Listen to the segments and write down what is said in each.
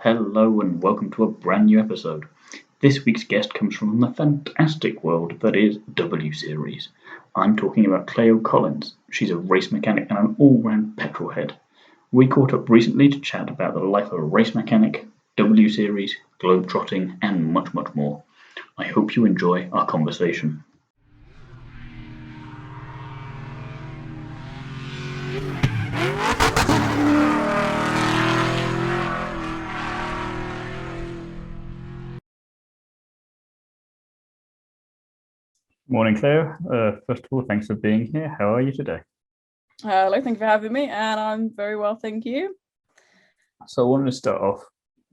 Hello and welcome to a brand new episode. This week's guest comes from the fantastic world that is W Series. I'm talking about Cleo Collins. She's a race mechanic and an all-round petrol head. We caught up recently to chat about the life of a race mechanic, W Series, globe trotting, and much, much more. I hope you enjoy our conversation. Morning, Cleo. First of all, thanks for being here. How are you today? Hello, thank you for having me, and I'm very well, thank you. So I wanted to start off,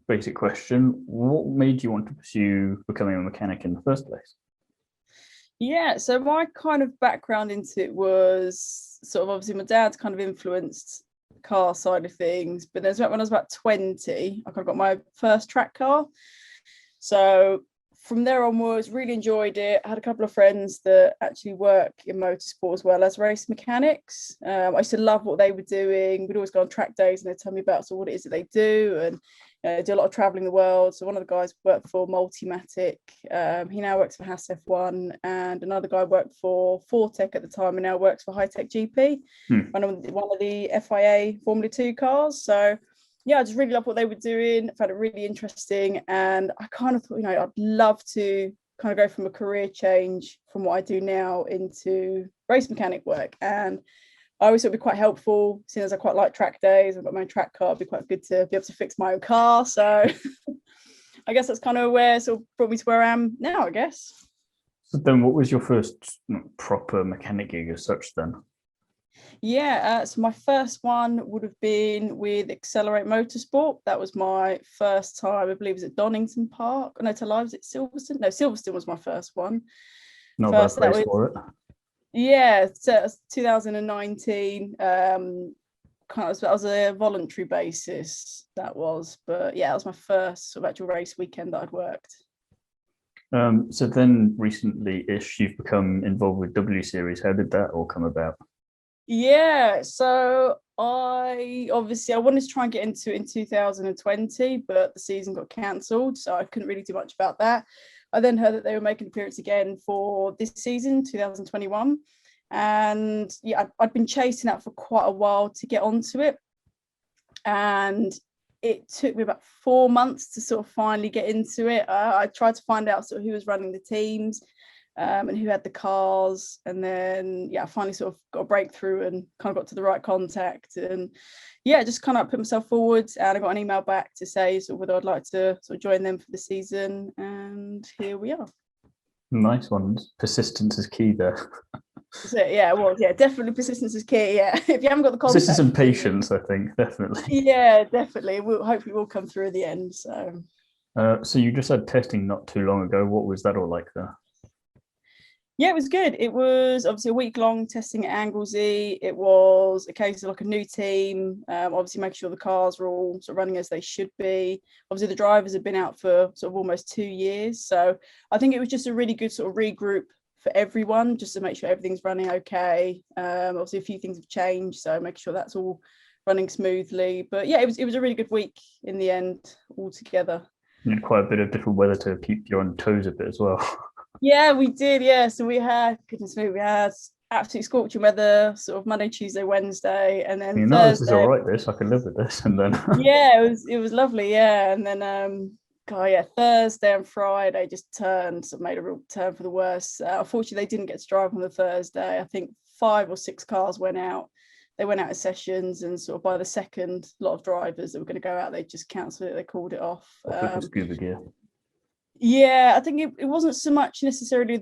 basic question. What made you want to pursue becoming a mechanic in the first place? Yeah, so my kind of background into it was sort of obviously my dad's kind of influenced the car side of things, but then when I was about 20, I kind of got my first track car. So from there onwards, really enjoyed it. I had a couple of friends that actually work in motorsport as well as race mechanics. I used to love what they were doing. We'd always go on track days and they'd tell me about what it is that they do, and do a lot of traveling the world. So one of the guys worked for Multimatic. He now works for Haas F1, and another guy worked for Fortec at the time and now works for High Tech GP, one of the FIA Formula 2 cars. So yeah, I just really loved what they were doing. I found it really interesting. And I kind of thought, I'd love to kind of go from a career change from what I do now into race mechanic work. And I always thought it'd be quite helpful, seeing as I quite like track days. I've got my own track car. It'd be quite good to be able to fix my own car. So I guess that's kind of where it sort of brought me to where I am now, I guess. So then what was your first proper mechanic gig as such then? Yeah, so my first one would have been with Accelerate Motorsport. That was my first time, I believe it was at Donington Park. No, to live, was it Silverstone? No, Silverstone was my first one. Not a bad place for it. Yeah, so it was 2019. Kind of, that was a voluntary basis, that was. But yeah, it was my first sort of actual race weekend that I'd worked. So then recently-ish, you've become involved with W Series. How did that all come about? Yeah, so I wanted to try and get into it in 2020, but the season got cancelled, so I couldn't really do much about that. I then heard that they were making an appearance again for this season, 2021. And yeah, I'd been chasing that for quite a while to get onto it. And it took me about 4 months to sort of finally get into it. I tried to find out sort of who was running the teams, and who had the cars, and then I finally sort of got a breakthrough and kind of got to the right contact, and just kind of put myself forward, and I got an email back to say sort of whether I'd like to sort of join them for the season, and here we are. Nice one. Persistence is key there. So definitely persistence is key. Yeah, if you haven't got the contact, persistence and patience, I think, definitely. Yeah, definitely. Hopefully we'll come through at the end. So you just had testing not too long ago. What was that all like there? Yeah, it was good. It was obviously a week-long testing at Anglesey. It was a case of like a new team, obviously making sure the cars were all sort of running as they should be. Obviously, the drivers have been out for sort of almost 2 years. So I think it was just a really good sort of regroup for everyone, just to make sure everything's running okay. Obviously, a few things have changed, so making sure that's all running smoothly. But yeah, it was a really good week in the end altogether. You had quite a bit of different weather to keep you on toes a bit as well. Yeah, we did. Yeah, so we had absolute scorching weather, sort of Monday, Tuesday, Wednesday, and then Thursday. This is all right. I can live with this, and then it was lovely. Yeah, and then Thursday and Friday just made a real turn for the worse. Unfortunately, they didn't get to drive on the Thursday. I think 5 or 6 cars went out. They went out of sessions, and sort of by the second lot of drivers that were going to go out, they just cancelled it. They called it off. Scuba gear. Yeah, I think it wasn't so much necessarily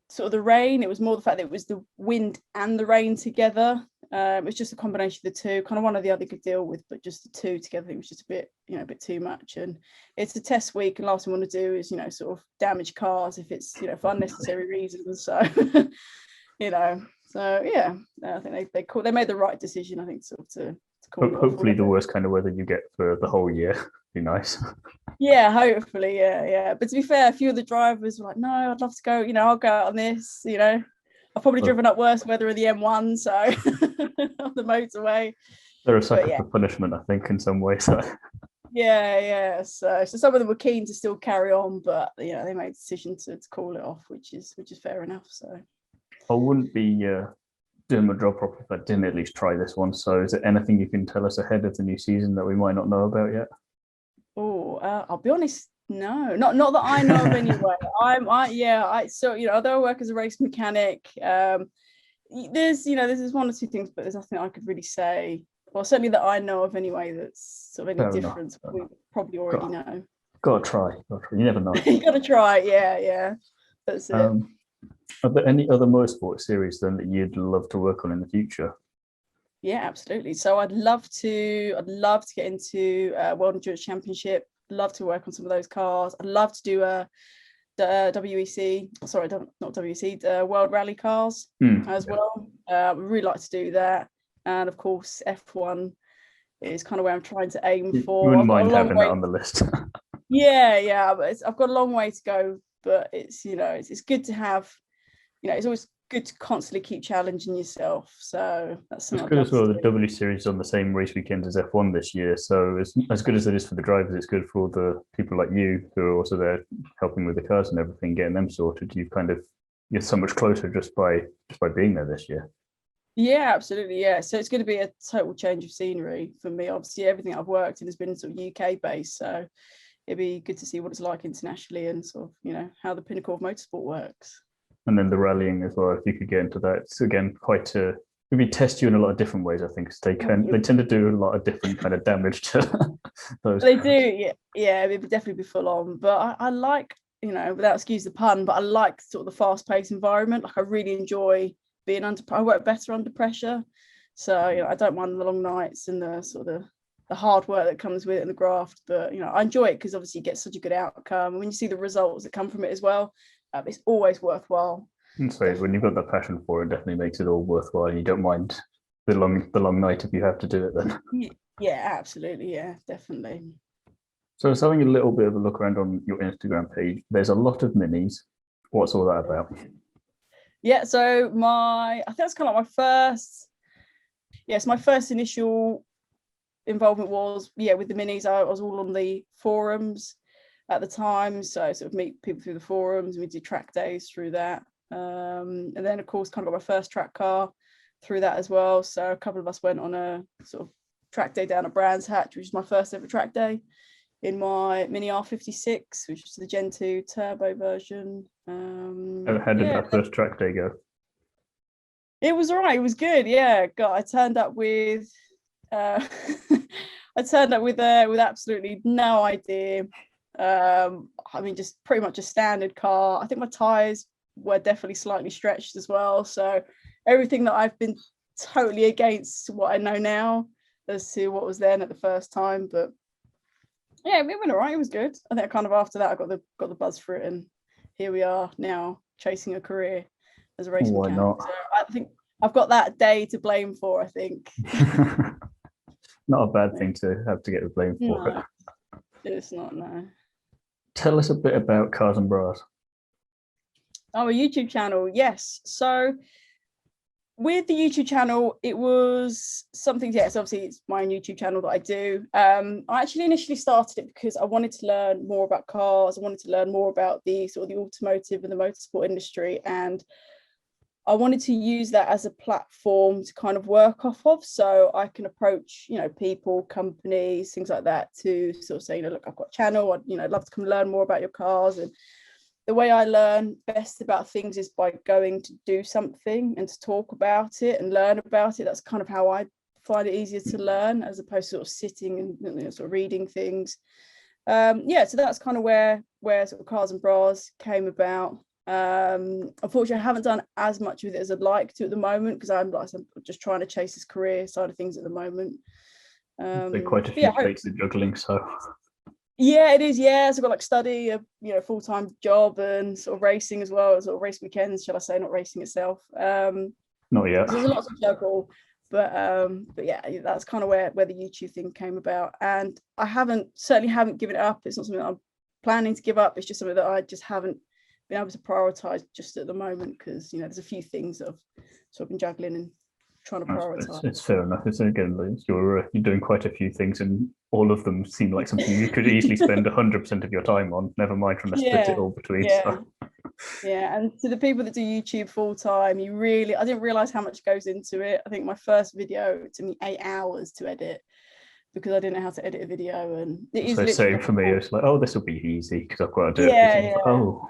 sort of the rain. It was more the fact that it was the wind and the rain together. It was just a combination of the two. Kind of one or the other could deal with, but just the two together, it was just a bit too much. And it's a test week, and last thing we want to do is sort of damage cars if it's for unnecessary reasons. So I think they made the right decision. I think sort of to call. Hopefully, the worst kind of weather you get for the whole year. Be nice. Yeah, hopefully, yeah. But to be fair, a few of the drivers were like, "No, I'd love to go. I'll go out on this. I've probably driven up worse weather in the M1, so on the motorway." They're a sucker for punishment, I think, in some ways. Yeah. So some of them were keen to still carry on, but they made a decision to call it off, which is fair enough. So I wouldn't be doing my job properly if I didn't at least try this one. So, is there anything you can tell us ahead of the new season that we might not know about yet? I'll be honest, no, not that I know of anyway. Although I work as a race mechanic, there's one or two things, but there's nothing I could really say. Well, certainly that I know of anyway. That's sort of any difference. We probably already know. Gotta try. You never know. You gotta try. Yeah. That's it. Are there any other motorsport series then that you'd love to work on in the future? Yeah, absolutely. So I'd love to get into World Endurance Championship. Love to work on some of those cars. I'd love to do the WEC. Sorry, not WEC. The World Rally cars as well. We'd really like to do that. And of course, F1 is kind of where I'm trying to aim for. You wouldn't mind having that on the list. Yeah. But I've got a long way to go. But it's good to have. It's always good to constantly keep challenging yourself. So that's something. It's good as well. The W Series is on the same race weekend as F1 this year, so it's as good as it is for the drivers. It's good for all the people like you who are also there helping with the cars and everything, getting them sorted. You're so much closer just by being there this year. Yeah, absolutely. Yeah, so it's going to be a total change of scenery for me. Obviously, everything I've worked in has been sort of UK based, so it'd be good to see what it's like internationally and sort of how the pinnacle of motorsport works. And then the rallying as well, if you could get into that. It's again maybe test you in a lot of different ways, I think. They tend to do a lot of different kind of damage to those. They do, yeah, it would definitely be full on. But I like, without excuse the pun, but I like sort of the fast-paced environment. Like I really enjoy being I work better under pressure. So I don't mind the long nights and the sort of the hard work that comes with it and the graft. But I enjoy it because obviously you get such a good outcome. And when you see the results that come from it as well, it's always worthwhile. And so when you've got the passion for it, definitely makes it all worthwhile. You don't mind the long night if you have to do it then. Yeah, absolutely. Yeah, definitely. So I was having a little bit of a look around on your Instagram page. There's a lot of minis. What's all that about? Yeah, so I think that's kind of like my first initial involvement was with the minis. I was all on the forums at the time, so I sort of meet people through the forums, and we did track days through that, and then of course kind of got my first track car through that as well. So a couple of us went on a sort of track day down at Brands Hatch, which was my first ever track day, in my Mini R56, which was the Gen 2 turbo version. How did that first track day go? It was all right. It was good. Yeah. God, I turned up with with absolutely no idea. Just pretty much a standard car. I think my tyres were definitely slightly stretched as well. So everything that I've been totally against what I know now as to what was then at the first time. But yeah, it went all right. It was good. I think kind of after that I got the buzz for it, and here we are now chasing a career as a race mechanic. Why not? So I think I've got that day to blame for, I think. Not a bad thing to have to get the blame for. No, it's not, no. Tell us a bit about Cars and Bras. Oh, a YouTube channel, yes. So with the YouTube channel, it was something, yes, obviously it's my own YouTube channel that I do. I actually initially started it because I wanted to learn more about cars. I wanted to learn more about the sort of the automotive and the motorsport industry. And I wanted to use that as a platform to kind of work off of, so I can approach, people, companies, things like that, to sort of say, look, I've got a channel, I'd love to come learn more about your cars. And the way I learn best about things is by going to do something and to talk about it and learn about it. That's kind of how I find it easier to learn, as opposed to sort of sitting and sort of reading things. So that's kind of where sort of Cars and Bras came about. Unfortunately, I haven't done as much with it as I'd like to at the moment, because I'm just trying to chase this career side of things at the moment. Quite a few plates of juggling, so yeah, it is. Yeah, so I've got like study, a full-time job, and sort of racing as well, sort of race weekends, shall I say, not racing itself. Not yet. There's a lot to juggle, but yeah, that's kind of where the YouTube thing came about. And I certainly haven't given it up. It's not something that I'm planning to give up. It's just something that I just haven't been able to prioritize just at the moment, because there's a few things that I've sort of been juggling and trying to prioritize. It's fair enough. It's again, you're doing quite a few things, and all of them seem like something you could easily spend 100% of your time on. Never mind trying to split it all between. Yeah, and to the people that do YouTube full time, I didn't realize how much goes into it. I think my first video it took me 8 hours to edit because I didn't know how to edit a video, and it is literally same for me. It's like, oh, this will be easy because I've got to do it. Oh,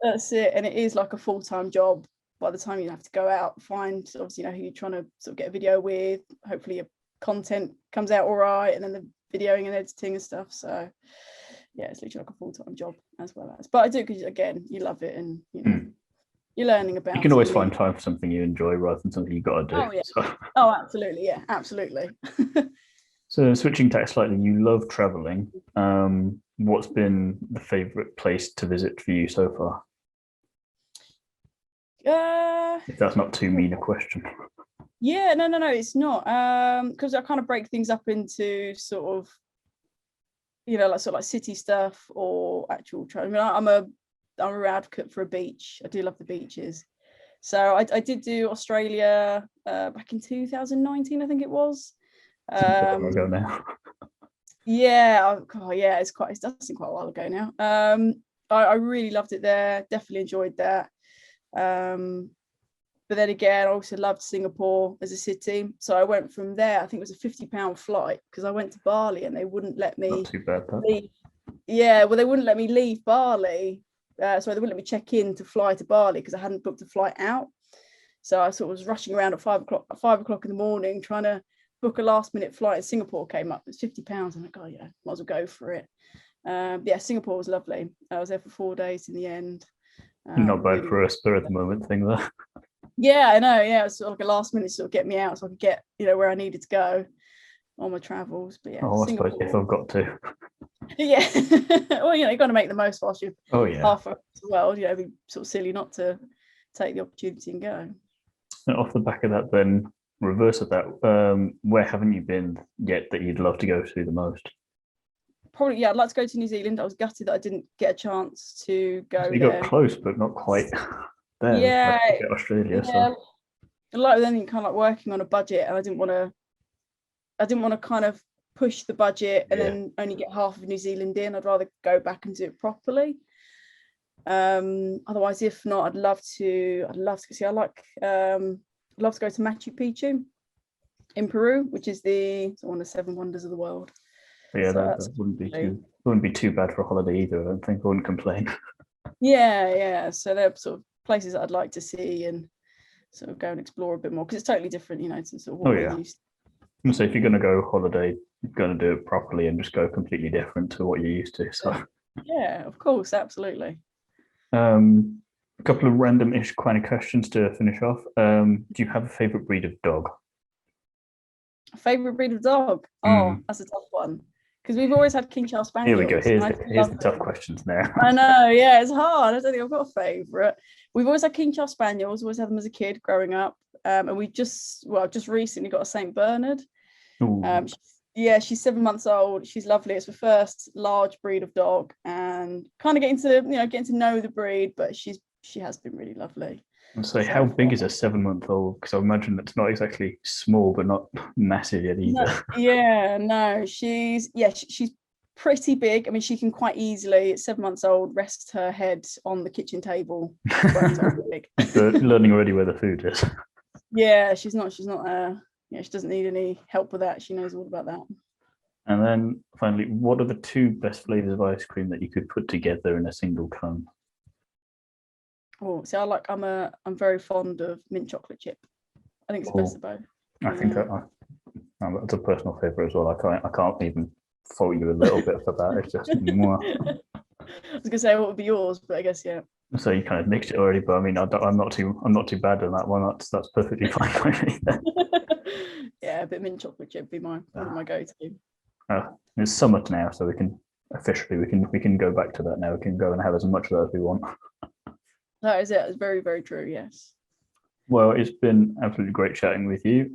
that's it, and it is like a full-time job. By the time you have to go out, find obviously who you're trying to sort of get a video with. Hopefully your content comes out all right, and then the videoing and editing and stuff. So yeah, it's literally like a full-time job as well as. But I do because again, you love it, and you're learning about. You can always find time for something you enjoy rather than something you got to do. Oh yeah. Oh, absolutely. Yeah, absolutely. So switching tack slightly, you love traveling. What's been the favorite place to visit for you so far? If that's not too mean a question. Yeah, no, it's not. Because I kind of break things up into sort of, like city stuff or actual travel. I mean, I'm a advocate for a beach. I do love the beaches. So I did do Australia back in 2019, I think it was. Ago now. Yeah, it does seem quite a while ago now. I really loved it there. Definitely enjoyed that. But then again, I also loved Singapore as a city. So I went from there. I think it was a £50 flight because I went to Bali and they wouldn't let me. Not too bad, leave. Yeah, well, they wouldn't let me leave Bali. So they wouldn't let me check in to fly to Bali because I hadn't booked a flight out. So I sort of was rushing around at 5 o'clock in the morning trying to book a last-minute flight. And Singapore came up. It's £50. I'm like, oh yeah, might as well go for it. Yeah, Singapore was lovely. I was there for 4 days in the end. Not bad really for a spur of the moment thing there. Yeah, I know. Yeah, it's sort of like a last minute sort of get me out so I could get where I needed to go on my travels. But yeah, I suppose if I've got to. Yeah, well, you've got to make the most whilst you're halfway across the world. It'd be sort of silly not to take the opportunity and go. And off the back of that, then reverse of that, where haven't you been yet that you'd love to go to the most? Probably, I'd like to go to New Zealand. I was gutted that I didn't get a chance to go so you there. got close, but not quite there. Yeah, like Australia. Yeah. So. Like then you're kind of like working on a budget, and I didn't want to kind of push the budget and then only get half of New Zealand in. I'd rather go back and do it properly. Otherwise, if not, I'd love to see. I'd love to go to Machu Picchu in Peru, which is one of the 7 wonders of the world. Yeah, so that wouldn't be too bad for a holiday either. I don't think. I wouldn't complain. Yeah. So they're sort of places that I'd like to see and sort of go and explore a bit more because it's totally different, to sort of what we're used to. So if you're going to go holiday, you're going to do it properly and just go completely different to what you're used to. So yeah, of course, absolutely. A couple of random-ish kind of questions to finish off. Do you have a favorite breed of dog? A favorite breed of dog? Oh, that's a tough one. Because we've always had King Charles Spaniels. Here we go. Here's the tough questions now. I know, yeah, it's hard. I don't think I've got a favourite. We've always had King Charles Spaniels, always had them as a kid growing up. And we just recently got a St. Bernard. She's 7 months old. She's lovely. It's the first large breed of dog and kind of getting to know the breed, but she has been really lovely. So how big is a 7 month old? Because I imagine it's not exactly small, but not massive yet either. No, she's pretty big. I mean, she can quite easily, at 7 months old, rest her head on the kitchen table. Learning already where the food is. Yeah, she's not. She doesn't need any help with that. She knows all about that. And then finally, what are the 2 best flavors of ice cream that you could put together in a single cone? Oh, see, I'm very fond of mint chocolate chip. I think it's the best of both. I think that's a personal favorite as well. I can't even fault you a little bit for that. It's just more. I was gonna say what would be yours, but I guess yeah. So you kind of mixed it already, but I mean, I'm not too bad on that one. That's perfectly fine by me. Yeah, but mint chocolate chip would be one of my go-to. It's summer now, so we can go back to that now. We can go and have as much of that as we want. That is it. It's very, very true. Yes. Well, it's been absolutely great chatting with you.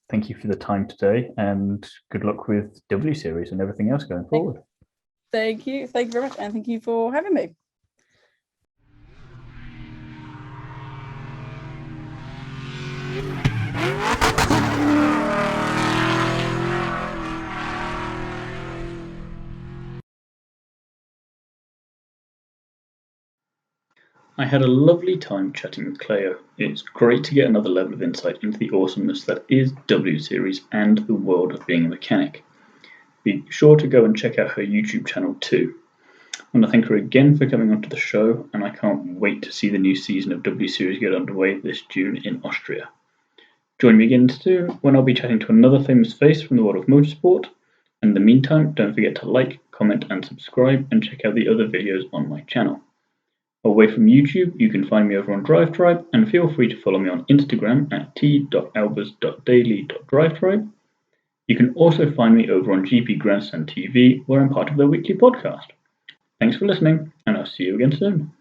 Thank you for the time today, and good luck with W Series and everything else going forward. Thank you. Thank you very much, and thank you for having me. I had a lovely time chatting with Cleo. It's great to get another level of insight into the awesomeness that is W Series and the world of being a mechanic. Be sure to go and check out her YouTube channel too. I want to thank her again for coming onto the show, and I can't wait to see the new season of W Series get underway this June in Austria. Join me again soon when I'll be chatting to another famous face from the world of motorsport. In the meantime, don't forget to like, comment and subscribe, and check out the other videos on my channel. Away from YouTube, you can find me over on DriveTribe, and feel free to follow me on Instagram at t.albers.daily.drivetribe. You can also find me over on GP Grandstand TV, where I'm part of their weekly podcast. Thanks for listening, and I'll see you again soon.